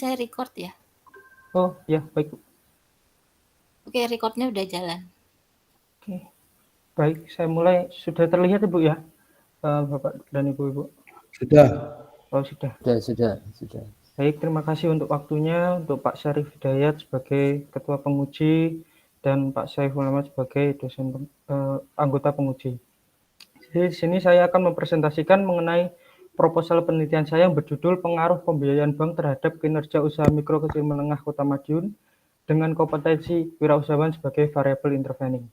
Saya record ya? Oh ya, baik. Oke, recordnya udah jalan. Oke, baik. Saya mulai. Sudah terlihat Ibu ya, Bapak dan Ibu-Ibu? Sudah. Oh sudah. Sudah. Baik, terima kasih untuk waktunya untuk Pak Syarif Hidayat sebagai Ketua Penguji dan Pak Saiful Ahmad sebagai dosen anggota penguji. Jadi di sini saya akan mempresentasikan mengenai proposal penelitian saya yang berjudul Pengaruh Pembiayaan Bank Terhadap Kinerja Usaha Mikro Kecil Menengah Kota Madiun dengan Kompetensi Wirausahawan sebagai Variabel Intervening.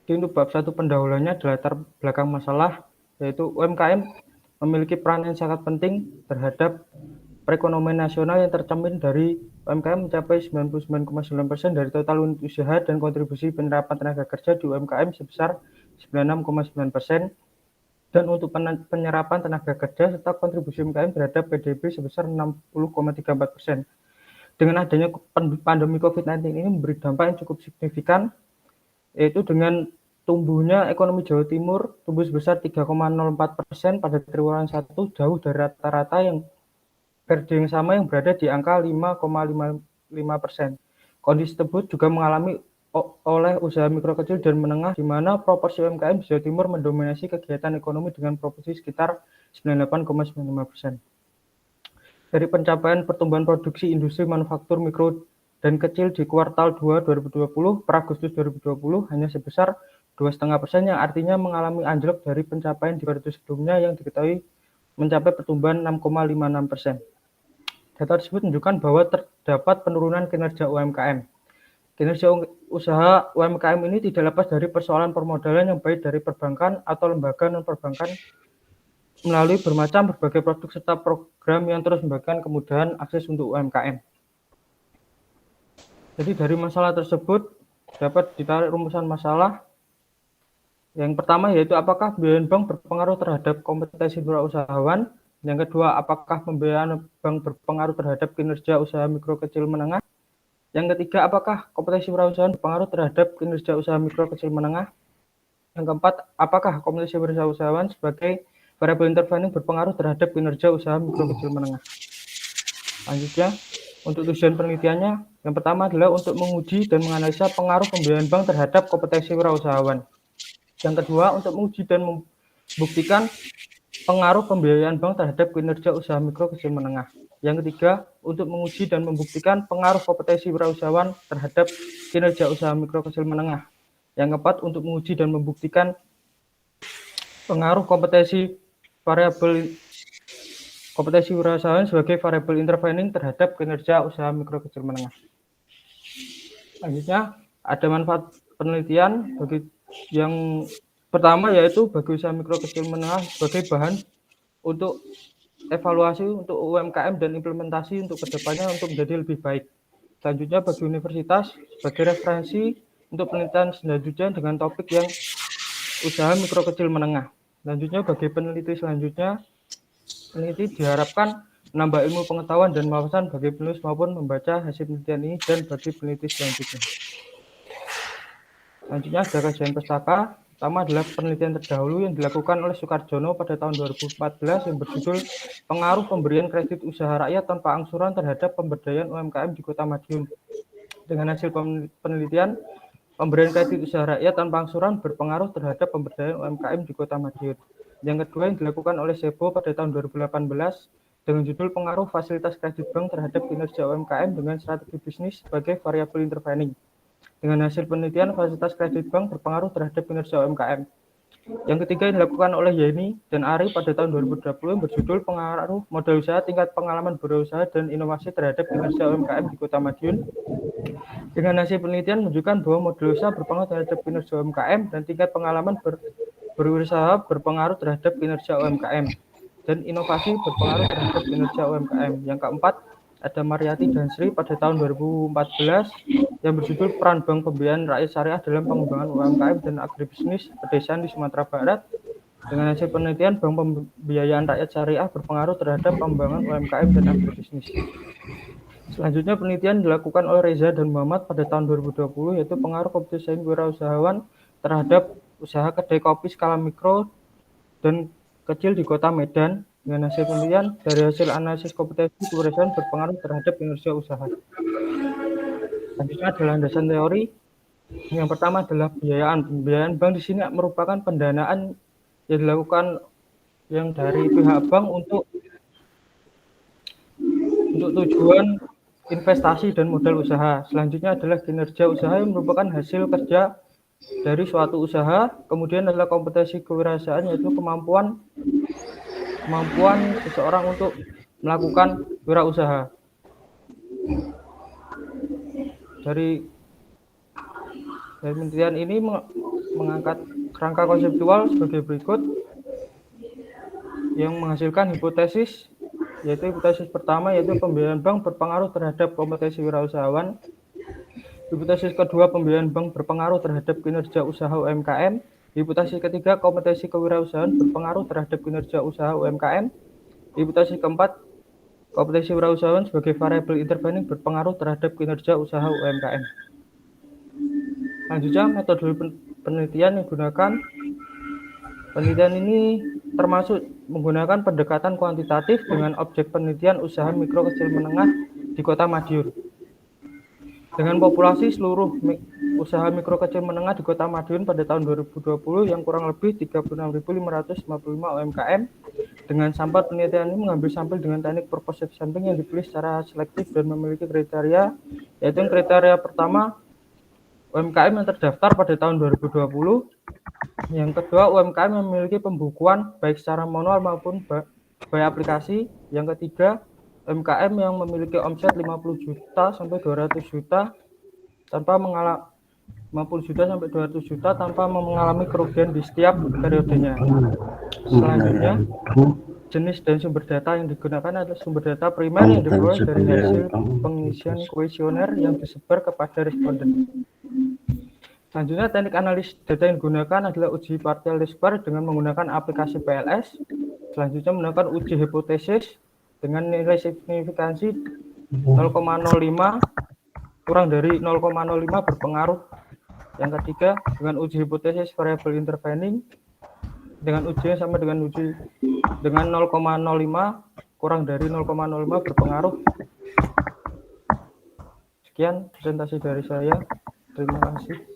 Jadi untuk bab 1 pendahuluannya adalah latar belakang masalah, yaitu UMKM memiliki peran yang sangat penting terhadap perekonomian nasional yang tercermin dari UMKM mencapai 99,9% dari total unit usaha dan kontribusi penyerapan tenaga kerja di UMKM sebesar 96,9%, dan untuk penyerapan tenaga kerja serta kontribusi UMKM terhadap PDB sebesar 60,34%. Dengan adanya pandemi COVID-19 ini memberi dampak yang cukup signifikan, yaitu dengan tumbuhnya ekonomi Jawa Timur tumbuh sebesar 3,04% pada triwulan 1, jauh dari rata-rata yang periode yang sama yang berada di angka 5,55%. Kondisi tersebut juga mengalami oleh usaha mikro kecil dan menengah, di mana proporsi UMKM di Jawa Timur mendominasi kegiatan ekonomi dengan proporsi sekitar 98,95%. Dari pencapaian pertumbuhan produksi industri manufaktur mikro dan kecil di kuartal 2 2020 per Agustus 2020 hanya sebesar 2,5%, yang artinya mengalami anjlok dari pencapaian di periode sebelumnya yang diketahui mencapai pertumbuhan 6,56%. Data tersebut menunjukkan bahwa terdapat penurunan kinerja UMKM. Kinerja usaha UMKM ini tidak lepas dari persoalan permodalan yang baik dari perbankan atau lembaga non-perbankan melalui berbagai produk serta program yang terus memberikan kemudahan akses untuk UMKM. Jadi dari masalah tersebut dapat ditarik rumusan masalah. Yang pertama yaitu apakah pembiayaan bank berpengaruh terhadap kompetensi wirausahawan. Yang kedua, apakah pembiayaan bank berpengaruh terhadap kinerja usaha mikro kecil menengah. Yang ketiga, apakah kompetensi wirausahawan berpengaruh terhadap kinerja usaha mikro kecil menengah. Yang keempat, apakah kompetensi wirausahawan sebagai variabel intervening berpengaruh terhadap kinerja usaha mikro kecil menengah. Selanjutnya, untuk tujuan penelitiannya, yang pertama adalah untuk menguji dan menganalisa pengaruh pembiayaan bank terhadap kompetensi wirausahawan. Yang kedua, untuk menguji dan membuktikan pengaruh pembiayaan bank terhadap kinerja usaha mikro kecil menengah. Yang ketiga, untuk menguji dan membuktikan pengaruh kompetensi wirausahawan terhadap kinerja usaha mikro kecil menengah. Yang keempat, untuk menguji dan membuktikan pengaruh kompetensi wirausahawan sebagai variabel intervening terhadap kinerja usaha mikro kecil menengah. Selanjutnya, ada manfaat penelitian bagi yang pertama yaitu bagi usaha mikro kecil menengah sebagai bahan untuk evaluasi untuk UMKM dan implementasi untuk kedepannya untuk menjadi lebih baik. Selanjutnya bagi universitas sebagai referensi untuk penelitian selanjutnya dengan topik yang usaha mikro kecil menengah. Selanjutnya bagi peneliti selanjutnya, peneliti diharapkan menambah ilmu pengetahuan dan wawasan bagi penulis maupun membaca hasil penelitian ini dan bagi peneliti selanjutnya. Selanjutnya ada kajian pustaka. Pertama adalah penelitian terdahulu yang dilakukan oleh Sukarjono pada tahun 2014 yang berjudul Pengaruh Pemberian Kredit Usaha Rakyat Tanpa Angsuran Terhadap Pemberdayaan UMKM di Kota Madiun. Dengan hasil penelitian, pemberian kredit usaha rakyat tanpa angsuran berpengaruh terhadap pemberdayaan UMKM di Kota Madiun. Yang kedua yang dilakukan oleh SEBO pada tahun 2018 dengan judul Pengaruh Fasilitas Kredit Bank Terhadap Kinerja UMKM dengan Strategi Bisnis sebagai Variabel Intervening. Dengan hasil penelitian, fasilitas kredit bank berpengaruh terhadap kinerja UMKM. Yang ketiga yang dilakukan oleh Yeni dan Ari pada tahun 2020 yang berjudul Pengaruh Modal Usaha Tingkat Pengalaman Berusaha dan Inovasi Terhadap Kinerja UMKM di Kota Madiun. Dengan hasil penelitian menunjukkan bahwa modal usaha berpengaruh terhadap kinerja UMKM dan tingkat pengalaman berusaha berpengaruh terhadap kinerja UMKM dan inovasi berpengaruh terhadap kinerja UMKM. Yang keempat, ada Mariati dan Sri pada tahun 2014 yang berjudul Peran Bank Pembiayaan Rakyat Syariah dalam Pengembangan UMKM dan Agribisnis Pedesaan di Sumatera Barat. Dengan hasil penelitian, Bank Pembiayaan Rakyat Syariah berpengaruh terhadap pengembangan UMKM dan agribisnis. Selanjutnya penelitian dilakukan oleh Reza dan Muhammad pada tahun 2020 yaitu pengaruh kompetensi wirausahawan terhadap usaha kedai kopi skala mikro dan kecil di Kota Medan. Dengan hasil penelitian, dari hasil analisis kompetensi kewirausahaan berpengaruh terhadap kinerja usaha. Selanjutnya adalah landasan teori. Yang pertama adalah pembiayaan. Pembiayaan bank di sini merupakan pendanaan yang dilakukan yang dari pihak bank untuk tujuan investasi dan modal usaha. Selanjutnya adalah kinerja usaha yang merupakan hasil kerja dari suatu usaha. Kemudian adalah kompetensi kewirausahaan, yaitu kemampuan seseorang untuk melakukan wirausaha. Dari penelitian ini mengangkat kerangka konseptual sebagai berikut, yang menghasilkan hipotesis, yaitu hipotesis pertama yaitu pembiayaan bank berpengaruh terhadap kompetensi wirausahawan. Hipotesis kedua, pembiayaan bank berpengaruh terhadap kinerja usaha UMKM. Hipotesis ketiga, kompetensi kewirausahaan berpengaruh terhadap kinerja usaha UMKM. Hipotesis keempat, kompetensi wirausahaan sebagai variabel intervening berpengaruh terhadap kinerja usaha UMKM. Selanjutnya, metode penelitian yang digunakan. Penelitian ini termasuk menggunakan pendekatan kuantitatif dengan objek penelitian usaha mikro kecil menengah di Kota Madiun. Dengan populasi seluruh usaha mikro kecil menengah di Kota Madiun pada tahun 2020 yang kurang lebih 36.555 UMKM, dengan sampel penelitian ini mengambil sampel dengan teknik purposive sampling yang dipilih secara selektif dan memiliki kriteria, yaitu kriteria pertama UMKM yang terdaftar pada tahun 2020. Yang kedua, UMKM yang memiliki pembukuan baik secara manual maupun by aplikasi. Yang ketiga, UMKM yang memiliki omset 50 juta sampai 200 juta tanpa mengalami 50 juta sampai 200 juta tanpa mengalami kerugian di setiap periodenya. Selanjutnya, jenis dan sumber data yang digunakan adalah sumber data primer yang diperoleh dari hasil pengisian kuesioner yang disebar kepada responden. Selanjutnya, teknik analis data yang digunakan adalah uji partial least square dengan menggunakan aplikasi PLS. Selanjutnya, menggunakan uji hipotesis dengan nilai signifikansi 0,05 kurang dari 0,05 berpengaruh. Yang ketiga, dengan uji hipotesis variabel intervening dengan uji yang sama dengan 0,05 kurang dari 0,05 berpengaruh. Sekian presentasi dari saya. Terima kasih.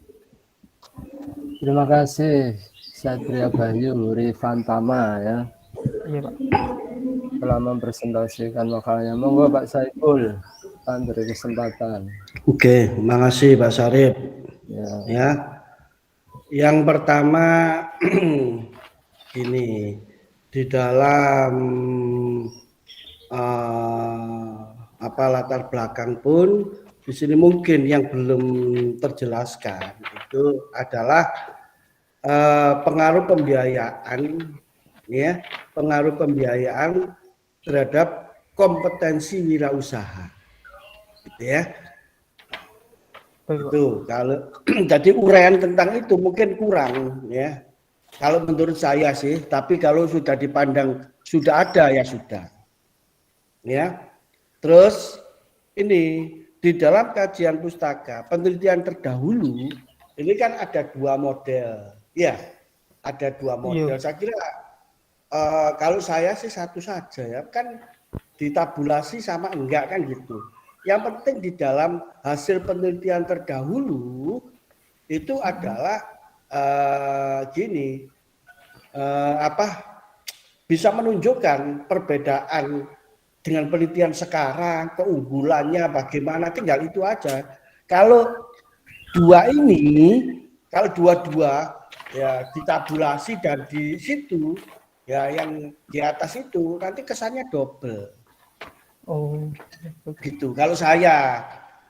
Terima kasih Satria Bayu Rifantama ya. Iya, Pak. Telah mempresentasikan makalahnya. Monggo Pak Saiful, beri kesempatan. Oke, makasih Pak Syarif. Ya. Yang pertama ini di dalam latar belakang pun di sini mungkin yang belum terjelaskan itu adalah pengaruh pembiayaan, ya, pengaruh pembiayaan terhadap kompetensi wirausaha, gitu ya. Itu kalau jadi uraian tentang itu mungkin kurang, ya. Kalau menurut saya sih, tapi kalau sudah dipandang sudah ada ya sudah, ya. Terus ini di dalam kajian pustaka penelitian terdahulu ini kan ada dua model, ya, ada dua model. Saya kira kalau saya sih satu saja ya, kan ditabulasi sama enggak kan gitu. Yang penting di dalam hasil penelitian terdahulu itu adalah bisa menunjukkan perbedaan dengan penelitian sekarang, keunggulannya bagaimana, tinggal itu aja. Kalau dua-dua ya ditabulasi dan di situ ya yang di atas itu nanti kesannya double. Oh, gitu. Kalau saya,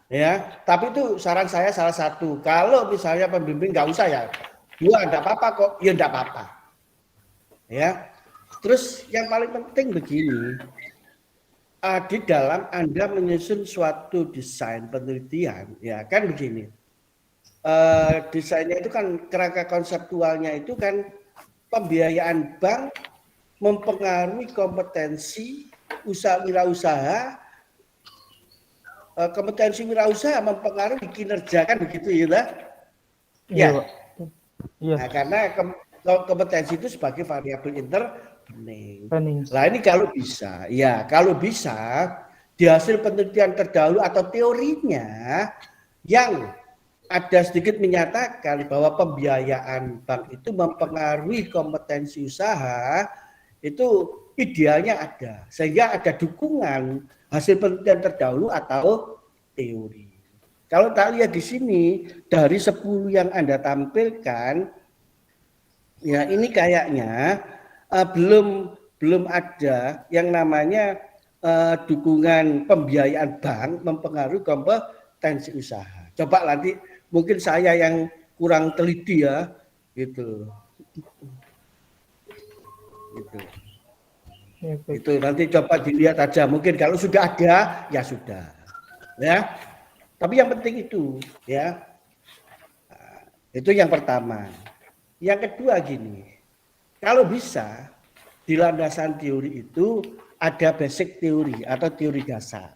ya. Tapi itu saran saya salah satu. Kalau misalnya pembimbing nggak usah ya, dua enggak apa-apa kok, ya enggak apa-apa. Ya. Terus yang paling penting begini, di dalam Anda menyusun suatu desain penelitian, ya kan begini. Desainnya itu kan kerangka konseptualnya itu kan pembiayaan bank mempengaruhi kompetensi wirausaha, kompetensi wirausaha mempengaruhi kinerja kan begitu ya, ya. Nah, karena kompetensi itu sebagai variabel Planning. Nah ini kalau bisa, di hasil penelitian terdahulu atau teorinya yang ada sedikit menyatakan bahwa pembiayaan bank itu mempengaruhi kompetensi usaha, itu idealnya ada. Sehingga ada dukungan hasil penelitian terdahulu atau teori. Kalau tak lihat di sini, dari 10 yang Anda tampilkan, ya ini kayaknya belum ada yang namanya dukungan pembiayaan bank mempengaruhi kompetensi usaha. Coba nanti mungkin saya yang kurang teliti ya, gitu. Ya, baik. Itu nanti coba dilihat aja. Mungkin kalau sudah ada ya sudah, ya. Tapi yang penting itu, ya. Itu yang pertama. Yang kedua gini, kalau bisa di landasan teori itu ada basic teori atau teori dasar.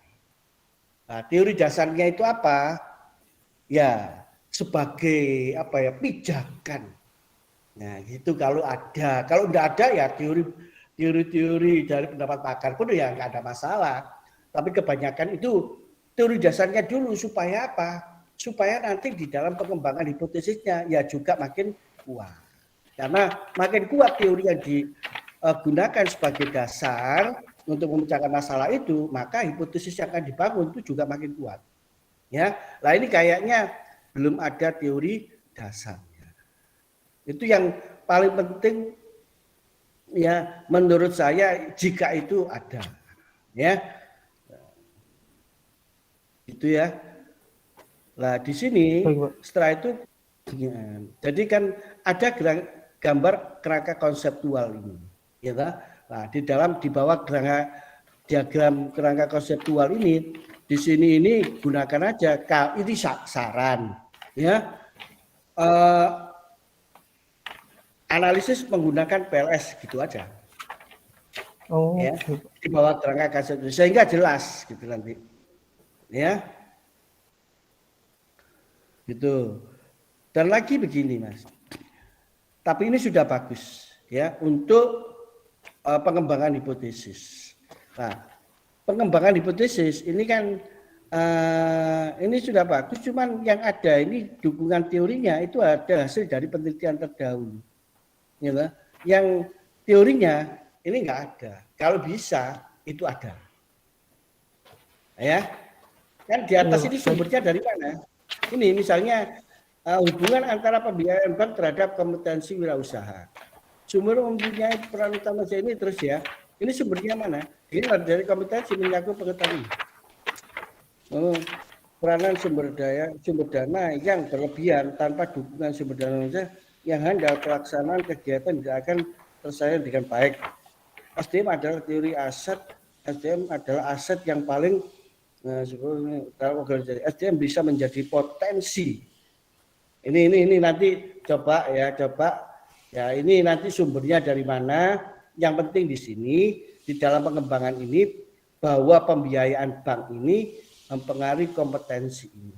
Nah, teori dasarnya itu apa? Ya, sebagai apa ya, pijakan. Nah, gitu kalau ada. Kalau enggak ada ya teori-teori dari pendapat pakar pun ya enggak ada masalah. Tapi kebanyakan itu teori dasarnya dulu supaya apa? Supaya nanti di dalam pengembangan hipotesisnya ya juga makin kuat. Karena makin kuat teori yang digunakan sebagai dasar untuk memecahkan masalah itu, maka hipotesis yang akan dibangun itu juga makin kuat. Ya, nah ini kayaknya belum ada teori dasarnya. Itu yang paling penting ya menurut saya jika itu ada. Ya. Itu ya. Nah, di sini setelah itu ya, jadi kan ada gambar kerangka konseptual ini, ya. Nah, di bawah diagram kerangka konseptual ini, di sini ini gunakan aja ini saran, ya. Analisis menggunakan PLS gitu aja. Oh, ya, di bawah kerangka konseptual sehingga jelas gitu nanti. Ya. Gitu. Dan lagi begini, Mas. Tapi ini sudah bagus ya untuk pengembangan hipotesis. Nah, pengembangan hipotesis ini kan ini sudah bagus, cuman yang ada ini dukungan teorinya itu ada hasil dari penelitian terdahulu. Ya, yang teorinya ini enggak ada. Kalau bisa itu ada. Ya. Kan di atas ini sumbernya dari mana? Ini misalnya hubungan antara pembiayaan bank terhadap kompetensi wirausaha. Sumber mempunyai peran utama ini terus ya. Ini sumbernya mana? Ini dari kompetensi menyangkut pengetahuan. Peranan sumber dana yang berlebihan tanpa dukungan sumber dana yang handal pelaksanaan kegiatan tidak akan terselesaikan dengan baik. SDM adalah teori aset. SDM adalah aset yang paling kalau SDM bisa menjadi potensi. Ini nanti coba ya ini nanti sumbernya dari mana. Yang penting di sini di dalam pengembangan ini bahwa pembiayaan bank ini mempengaruhi kompetensi ini.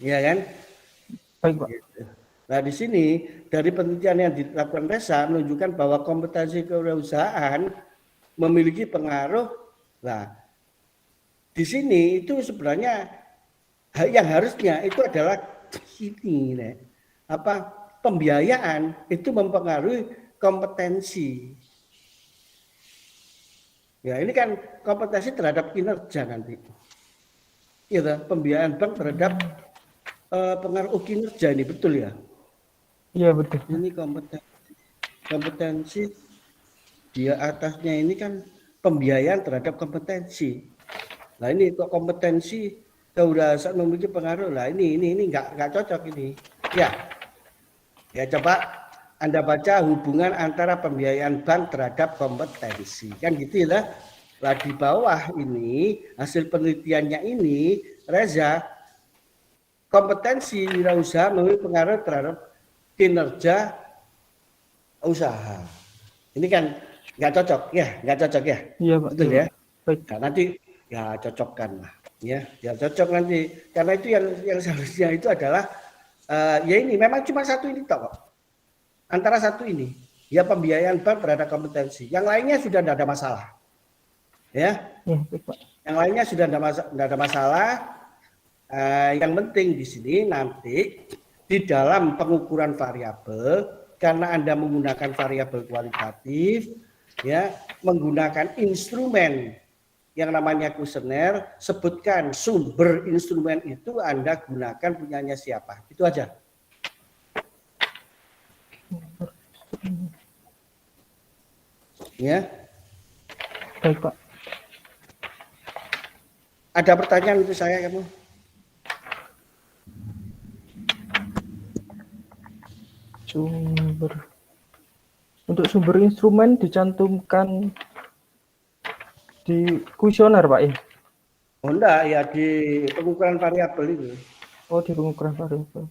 Ya kan? Baik, Pak. Nah, di sini dari penelitian yang dilakukan Reza menunjukkan bahwa kompetensi kewirausahaan memiliki pengaruh. Nah, di sini itu sebenarnya yang harusnya itu adalah ini, pembiayaan itu mempengaruhi kompetensi. Ya ini kan kompetensi terhadap kinerja nanti. Ya, pembiayaan bank terhadap pengaruh kinerja ini betul ya? Iya betul. Ini kompetensi dia atasnya ini kan pembiayaan terhadap kompetensi. Nah ini kok kompetensi kewirausahaan memiliki pengaruh lah ini nggak cocok ini. Ya coba Anda baca hubungan antara pembiayaan bank terhadap kompetensi kan gitu ya. Lah di bawah ini hasil penelitiannya ini Reza kompetensi wirausaha memiliki pengaruh terhadap kinerja usaha. Ini kan nggak cocok ya. Iya Pak. Betul ya. Baik. Nah, nanti ya cocokkan lah ya cocok nanti karena itu yang seharusnya itu adalah ya ini memang cuma satu ini toh antara satu ini ya pembiayaan bank terhadap kompetensi. Yang lainnya sudah tidak ada masalah. Ya, Ya, baik, Pak. yang lainnya sudah tidak ada masalah. Yang penting di sini nanti di dalam pengukuran variabel, karena Anda menggunakan variabel kualitatif, ya, menggunakan instrumen yang namanya kuesioner, sebutkan sumber instrumen itu Anda gunakan punyanya siapa. Itu aja. Ya. Baik, Pak. Ada pertanyaan untuk saya kamu? Untuk sumber instrumen dicantumkan di kuesioner, Pak, ya? Oh enggak, ya di pengukuran variabel itu. Oh, di pengukuran variabel.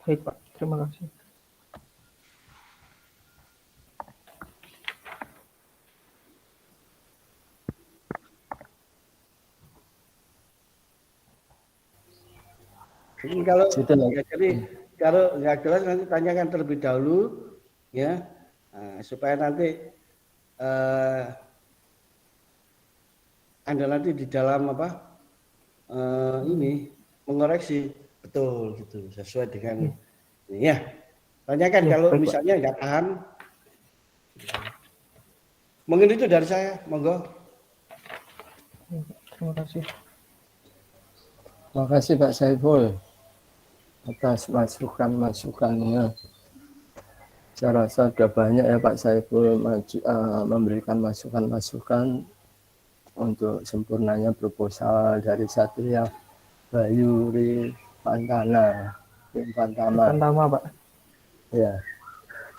Baik, Pak. Terima kasih. Jadi kalau Gitu, ya, jadi kalau nggak jelas nanti tanyakan terlebih dahulu, ya, supaya nanti Anda nanti di dalam apa ini mengoreksi betul gitu sesuai dengan ini ya. Tanyakan Ya, kalau baik, Pak. misalnya nggak paham. Mungkin itu dari saya, monggo. Terima kasih. Terima kasih Pak Saiful atas masukan-masukannya. Saya rasa sudah banyak ya Pak Saiful memberikan masukan-masukan untuk sempurnanya proposal dari Satria Bayu Rifantama. Pertama, Pak. Ya,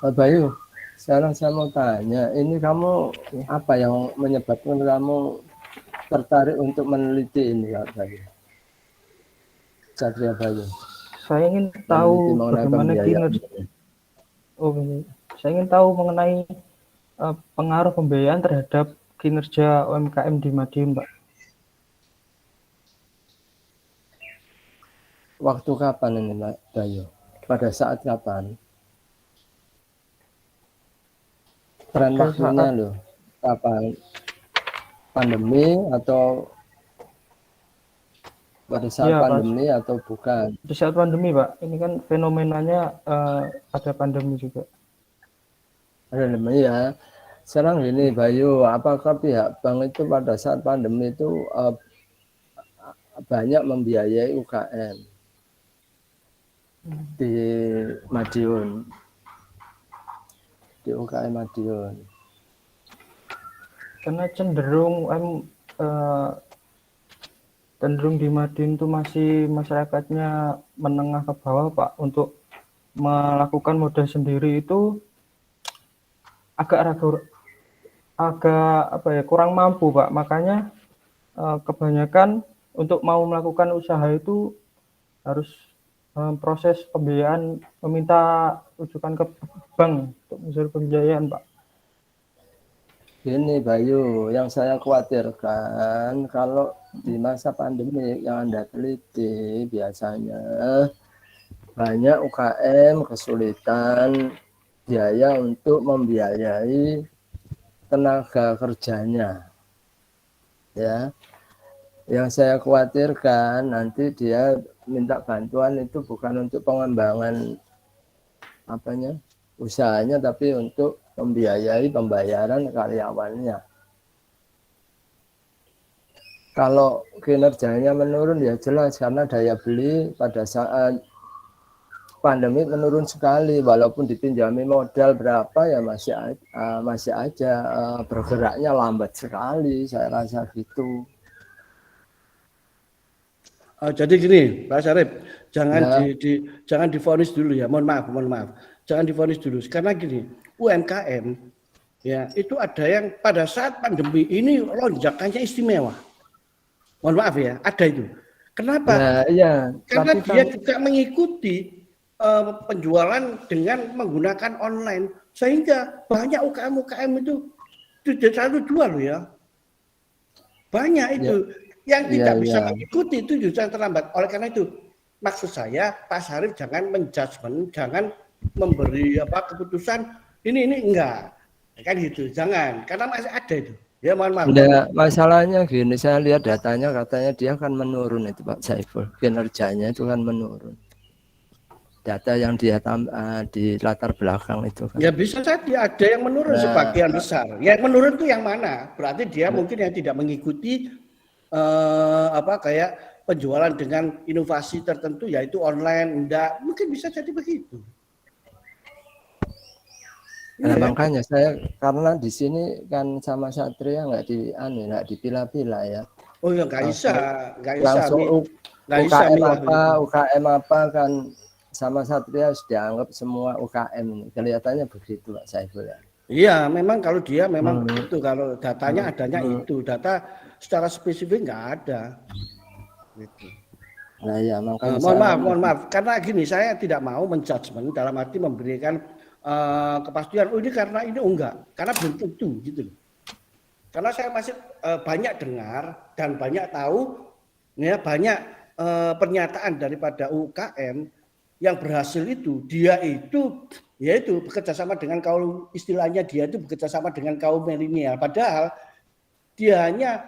Pak Bayu, sekarang saya mau tanya, ini kamu apa yang menyebabkan kamu tertarik untuk meneliti ini Pak Bayu? Satria Bayu. Saya ingin tahu bagaimana kinerja. Saya ingin tahu mengenai pengaruh pembiayaan terhadap kinerja UMKM di Madiun, Pak. Waktu kapan ini Pak Bayu? Pada saat kapan? Tren waktunya loh. Kapan? Pandemi atau pada saat ya, pandemi Pak, atau bukan? Di saat pandemi, Pak. Ini kan fenomenanya ada pandemi juga. Ada pandemi ya. Sekarang gini Bayu, apakah pihak bank itu pada saat pandemi itu banyak membiayai UKM di Madiun? Di UKM Madiun. Karena cenderung di Madiun itu masih masyarakatnya menengah ke bawah, Pak. Untuk melakukan modal sendiri itu agak kurang mampu, Pak. Makanya kebanyakan untuk mau melakukan usaha itu harus proses pembiayaan, meminta rujukan ke bank untuk mencari pembiayaan, Pak. Ini Bayu, yang saya khawatirkan kalau di masa pandemi yang Anda teliti biasanya banyak UKM kesulitan biaya untuk membiayai tenaga kerjanya. Ya. Yang saya khawatirkan nanti dia minta bantuan itu bukan untuk pengembangan usahanya, tapi untuk membiayai pembayaran karyawannya. Kalau kinerjanya menurun ya jelas karena daya beli pada saat pandemi menurun sekali, walaupun dipinjami modal berapa ya masih aja bergeraknya lambat sekali, saya rasa gitu. Jadi gini, Pak Syarif, jangan divonis dulu ya. Mohon maaf. Jangan divonis dulu. Karena gini, UMKM ya itu ada yang pada saat pandemi ini lonjakannya istimewa. Mohon maaf ya, ada itu. Kenapa? Ya, karena dia juga mengikuti penjualan dengan menggunakan online, sehingga banyak UKM itu tidak selalu jual ya. Banyak Ya, itu yang iya, tidak bisa iya. mengikuti itu justru yang terlambat. Oleh karena itu, maksud saya Pak Syarif jangan menjudgment, jangan memberi keputusan ini enggak. Kan gitu, jangan. Karena masih ada itu. Ya mohon maaf. Enggak, masalahnya gini, saya lihat datanya katanya dia kan menurun itu Pak Saiful. Kinerjanya itu kan menurun. Data yang dia di latar belakang itu kan. Ya bisa jadi ada yang menurun Nah, sebagian besar. Yang menurun itu yang mana? Berarti dia mungkin yang tidak mengikuti kayak penjualan dengan inovasi tertentu yaitu online, enggak. Mungkin bisa jadi begitu. nah Iya. makanya saya karena di sini kan sama Satria nggak dipilah-pilah ya. Oh ya nggak bisa Langsung nggak bisa UKM milah begitu. UKM apa kan sama Satria sudah dianggap semua UKM ini. Kelihatannya begitu Pak Saiful ya. Iya, memang kalau dia memang begitu. Kalau datanya adanya itu, data secara spesifik nggak ada. Gitu. Nah ya makanya Mohon maaf, karena gini saya tidak mau menjudgment dalam arti memberikan kepastian. Oh ini karena ini enggak, karena belum tentu gitu. Karena saya masih banyak dengar dan banyak tahu, ya banyak pernyataan daripada UKM yang berhasil itu dia itu yaitu bekerja sama dengan kaum istilahnya dia itu bekerja sama dengan kaum milenial. Padahal dia hanya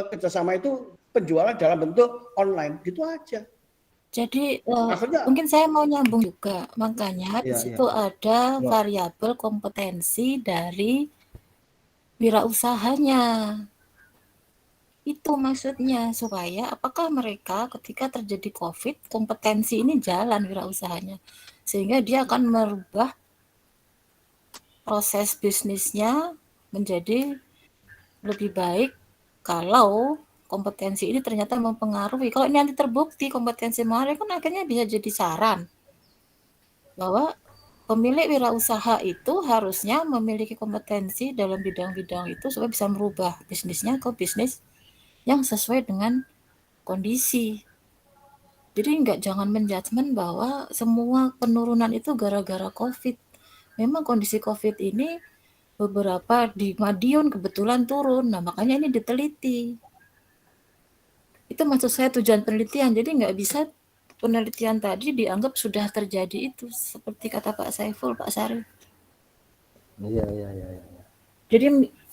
kerjasama itu penjualan dalam bentuk online gitu aja. Jadi Maksudnya, mungkin saya mau nyambung juga, makanya di ya, situ ada Ya. variabel kompetensi dari wirausahanya. Itu maksudnya supaya apakah mereka ketika terjadi COVID kompetensi ini jalan wirausahanya sehingga dia akan merubah proses bisnisnya menjadi lebih baik kalau kompetensi ini ternyata mempengaruhi. Kalau ini nanti terbukti kompetensi mempengaruhi kan akhirnya bisa jadi saran bahwa pemilik wirausaha itu harusnya memiliki kompetensi dalam bidang-bidang itu supaya bisa merubah bisnisnya ke bisnis yang sesuai dengan kondisi. Jadi jangan menjudgment bahwa semua penurunan itu gara-gara COVID. Memang kondisi COVID ini beberapa di Madiun kebetulan turun. Nah, makanya ini diteliti. Itu maksud saya tujuan penelitian. Jadi nggak bisa penelitian tadi dianggap sudah terjadi itu. Seperti kata Pak Saiful, Pak Syarif. Iya.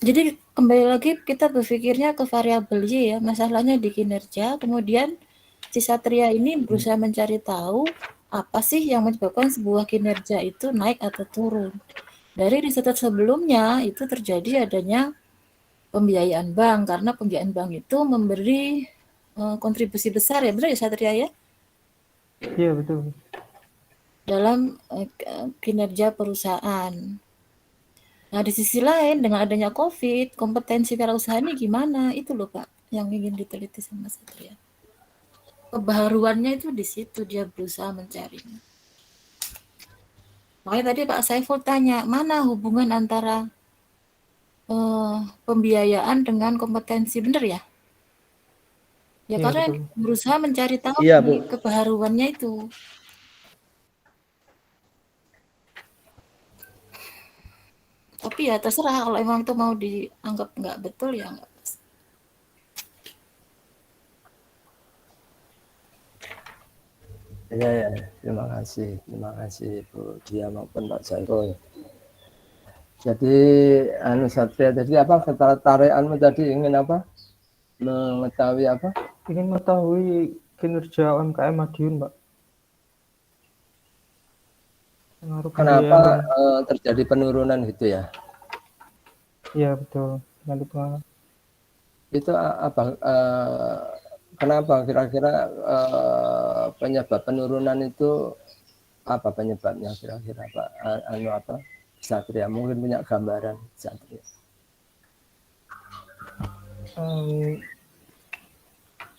Jadi kembali lagi kita berpikirnya ke variabel Y ya. Masalahnya di kinerja. Kemudian si Satria ini berusaha mencari tahu apa sih yang menyebabkan sebuah kinerja itu naik atau turun. Dari riset sebelumnya itu terjadi adanya pembiayaan bank karena pembiayaan bank itu memberi kontribusi besar ya, benar ya Satria ya? Iya betul. Dalam kinerja perusahaan. Nah di sisi lain dengan adanya COVID, kompetensi wirausaha ini gimana? Itu loh Pak yang ingin diteliti sama Satria. Kebaharuannya itu di situ dia berusaha mencarinya. Makanya tadi Pak Saiful tanya, mana hubungan antara pembiayaan dengan kompetensi, benar ya? Ya Iya, karena betul. berusaha mencari tahu Iya, nih Bu. kebaharuannya itu. Tapi ya terserah kalau emang itu mau dianggap nggak betul ya nggak. Ya. Terima kasih Bu Dia maupun Pak Saiful. Jadi Satria tadi apa ketertarikanmu tadi ingin apa? Mengetahui apa? Ingin mengetahui kinerja UMKM Madiun, Pak. Pengaruh Kenapa pembiayaan. terjadi penurunan gitu ya? Iya betul. Nanti pengaruh. Itu apa? Kenapa kira-kira penyebab penurunan itu apa penyebabnya kira-kira Pak? Apa? Satria mungkin punya gambaran Satria.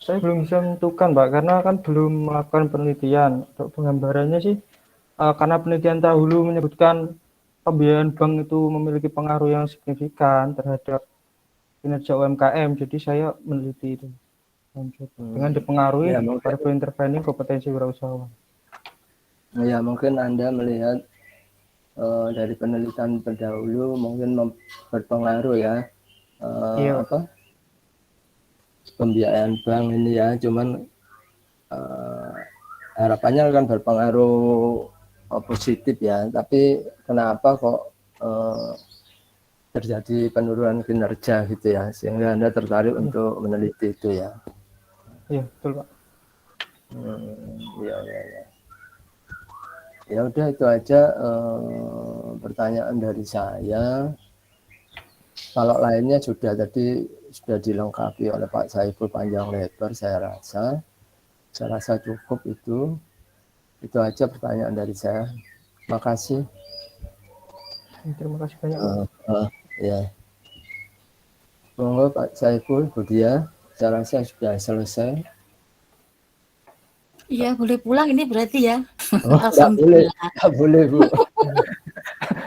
Saya belum bisa menentukan Pak karena kan belum melakukan penelitian. Untuk penggambarannya sih karena penelitian dahulu menyebutkan pembiayaan bank itu memiliki pengaruh yang signifikan terhadap kinerja UMKM, jadi saya meneliti itu dengan dipengaruhi Ya, variabel intervening kompetensi wirausahawan. Ya mungkin Anda melihat dari penelitian terdahulu mungkin berpengaruh ya Iya. apa pembiayaan bank ini ya, cuman harapannya akan berpengaruh positif ya, tapi kenapa kok terjadi penurunan kinerja gitu ya, sehingga Anda tertarik untuk meneliti itu ya. Iya, betul Pak. Ya, ya, ya. Ya udah itu aja pertanyaan dari saya. Kalau lainnya sudah tadi sudah dilengkapi oleh Pak Saiful panjang lebar, saya rasa cukup itu. Itu aja pertanyaan dari saya. Makasih. Terima kasih banyak Pak. Ya, monggo Pak Saiful, Bu Dia, saya rasa sudah selesai. Iya, boleh pulang ini berarti ya. Oh, Alhamdulillah. nggak boleh Bu,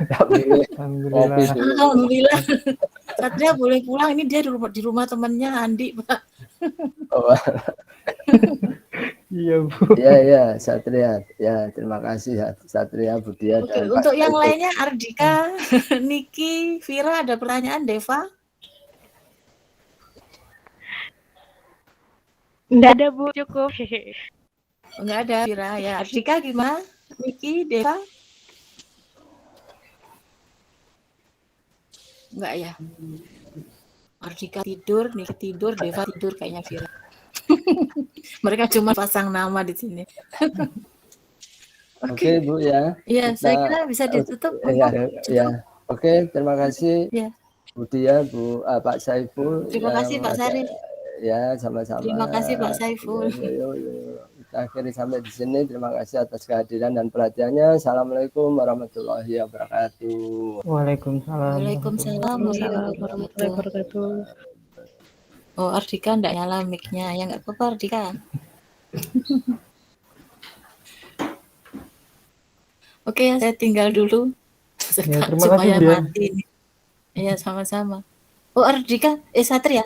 nggak boleh. Kopi Alhamdulillah. dulu. Alhamdulillah. Satria boleh pulang, ini dia di rumah temannya Andi, Pak. Oh, Iya Bu. ya, ya, Satria. Ya, terima kasih ya, Satria, Bu Dia, Oke, dan Pak untuk yang Saiful. lainnya Ardika, Niki, Vira ada pertanyaan, Deva? Enggak ada Bu, cukup. Enggak ada, Vira ya. Ardika gimana? Niki, Deva? Enggak ya. Ardika tidur, Niki tidur, Deva tidur kayaknya Vira. Mereka cuma pasang nama di sini. Oke, Bu ya. Iya, Kita, saya kira bisa ditutup. ya, ya. Oke, terima kasih Ya. Bu Dia, Pak Saiful. Terima kasih Pak Sarif. Ya, sama-sama. Terima kasih Pak Saiful. Kita akhiri sampai di sini. Terima kasih atas kehadiran dan perhatiannya. Assalamualaikum warahmatullahi wabarakatuh. Waalaikumsalam. Waalaikumsalam warahmatullahi wabarakatuh. Oh, Ardika enggak nyala mic-nya. Ya enggak apa-apa, Ardika. Oke, ya, saya tinggal dulu. Ya, terima kasih Supaya Bu ya. mati ini. Iya, sama-sama. Oh, Ardika, Satria.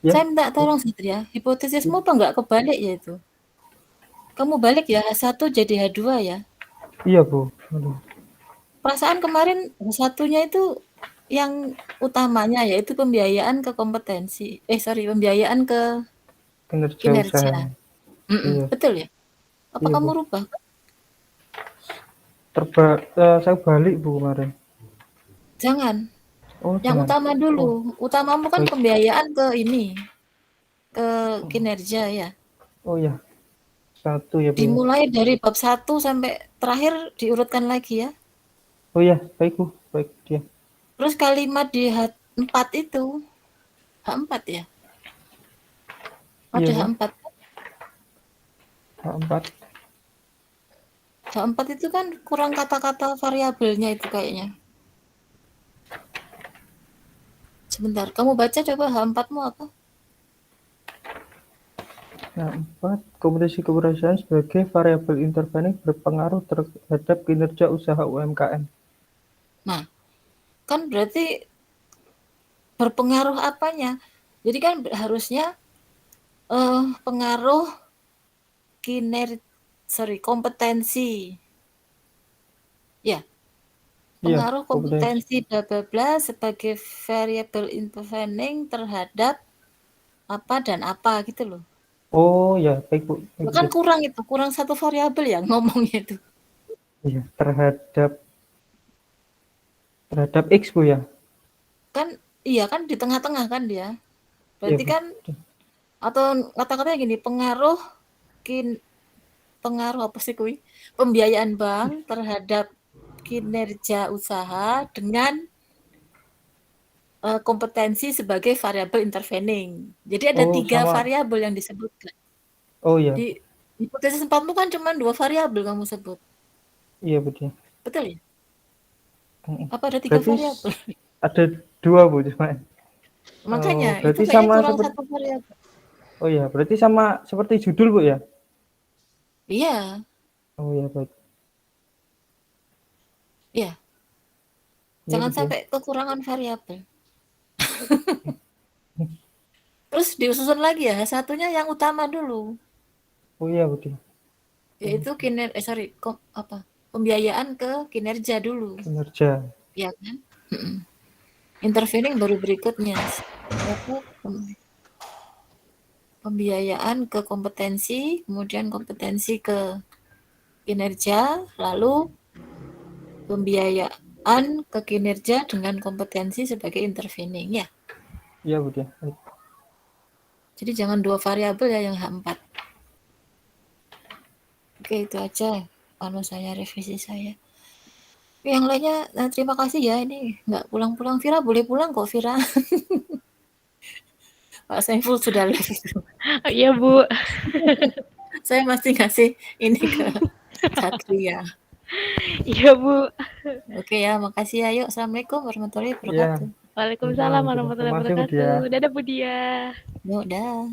Ya. Saya minta tolong Satria. Hipotesismu apa enggak kebalik ya itu? Kamu balik ya, H1 jadi H2 ya? Iya Bu. Aduh. Perasaan kemarin H1-nya itu yang utamanya yaitu pembiayaan ke kompetensi. Pembiayaan ke kinerja. Usaha. Iya. Betul ya? Apa Iya, kamu Bu. rubah? Saya balik Bu kemarin. Jangan. Oh, Yang jangan. utama dulu. Utamamu kan Baik. pembiayaan ke ini. Ke kinerja ya. Oh ya. 1 ya Bu. Dimulai dari bab 1 sampai terakhir diurutkan lagi ya. Oh ya, baik Bu. Baik dia. Terus kalimat di H4 itu. H4 ya? Ada Iya, Bu. H4. H4. H4 itu kan kurang kata-kata variabelnya itu kayaknya. Sebentar, kamu baca coba H4-mu apa? H4, kompetensi keberhasilan sebagai variabel intervening berpengaruh terhadap kinerja usaha UMKM. Nah, kan berarti berpengaruh apanya? Jadi kan harusnya pengaruh kompetensi. Ya. Pengaruh kompetensi bla bla bla sebagai variabel intervening terhadap apa dan apa gitu loh. Oh ya, baik Bu. Kan kurang satu variabel ya ngomongnya itu. Iya, terhadap X Bu ya. Kan iya kan di tengah-tengah kan dia. Berarti Iya, kan atau kata-katanya gini, pengaruh apa sih kuy? Pembiayaan bank terhadap kinerja usaha dengan kompetensi sebagai variabel intervening. Jadi ada 3 variabel yang disebutkan. Oh iya. Di hipotesis 4 kan cuma 2 variabel kamu sebut. Iya betul. Betul ya? Apa ada 3 variabel? Ada 2 Bu cuma. Makanya berarti itu kayaknya sama kurang satu variabel. Oh iya, berarti sama seperti judul Bu ya? Iya. Oh iya, baik. Iya. Jangan sampai kekurangan variabel. Terus disusun lagi ya, satunya yang utama dulu. Oh iya betul. Yaitu pembiayaan ke kinerja dulu. Kinerja. Iya kan? Intervening baru berikutnya. pembiayaan ke kompetensi, kemudian kompetensi ke kinerja, lalu pembiayaan ke kinerja dengan kompetensi sebagai intervening ya. Iya, Bu Dian. Jadi jangan 2 variabel ya yang H4. Oke, itu aja revisi saya. Yang lainnya terima kasih ya, ini nggak pulang-pulang. Vira boleh pulang kok, Vira. Pak Saiful sudah live. Iya, Bu. Saya masih ngasih ini ke Satria. Iya, Bu. Oke ya, makasih ya. Yuk, Assalamualaikum warahmatullahi Iya. wabarakatuh. Waalaikumsalam warahmatullahi Terima kasih, Bu Dia. wabarakatuh. Dadah, Bu Dia. Yuk, dah.